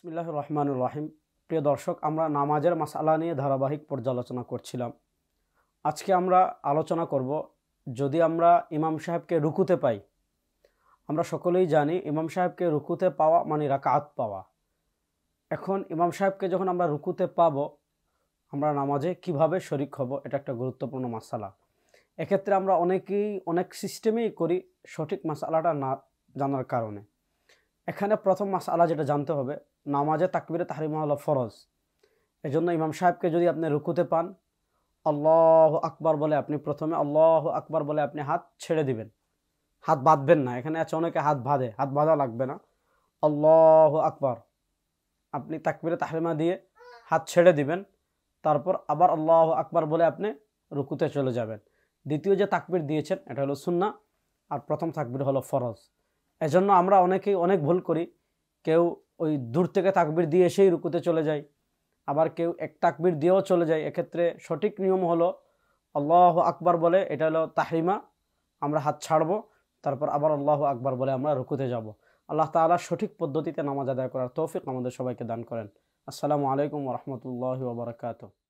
বিসমিল্লাহির রহমানির রহিম। প্রিয় দর্শক, আমরা নামাজের মাসআলা নিয়ে ধারাবাহিক পর্যালোচনা করছিলাম। আজকে আমরা আলোচনা করব, যদি আমরা ইমাম সাহেবকে রুকুতে পাই। আমরা সকলেই জানি ইমাম সাহেবকে রুকুতে পাওয়া মানে রাকাত পাওয়া। এখন ইমাম সাহেবকে যখন আমরা রুকুতে পাবো, আমরা নামাজে কিভাবে শরিক হব, এটা একটা গুরুত্বপূর্ণ মাসআলা। এক্ষেত্রে আমরা অনেকেই অনেক সিস্টেমেই করি সঠিক মাসআলাটা না জানার কারণে। এখানে প্রথম মাসআলা যেটা জানতে হবে, নামাজে তাকবীরে তাহরিমা হলো ফরজ। এজন্য ইমাম সাহেবকে যদি আপনি রুকুতে পান, আল্লাহু আকবার বলে আপনি প্রথমে আল্লাহু আকবার বলে আপনি হাত ছেড়ে দিবেন, হাত বাঁধবেন না। এখানে আছে অনেকে হাত বাঁধে, হাত বাঁধা লাগবে না। আল্লাহু আকবার আপনি তাকবীরে তাহরিমা দিয়ে হাত ছেড়ে দিবেন, তারপর আবার আল্লাহু আকবার বলে আপনি রুকুতে চলে যাবেন। দ্বিতীয় যে তাকবীর দিয়েছেন এটা হলো সুন্নাহ, আর প্রথম তাকবীর হলো ফরজ। এজন্য আমরা অনেকেই অনেক ভুল করি। কেউ ওই দূর থেকে তাকবীর দিয়ে এসেই রুকুতে চলে যায়, আবার কেউ এক তাকবীর দিয়েও চলে যায়। এক্ষেত্রে সঠিক নিয়ম হলো আল্লাহু আকবার বলে, এটা হলো তাহরিমা, আমরা হাত ছাড়বো, তারপর আবার আল্লাহু আকবার বলে আমরা রুকুতে যাব। আল্লাহ তাআলা সঠিক পদ্ধতিতে নামাজ আদায় করার তৌফিক আমাদের সবাইকে দান করেন। আসসালামু আলাইকুম ওয়া রাহমাতুল্লাহি ওয়া বারাকাতুহু।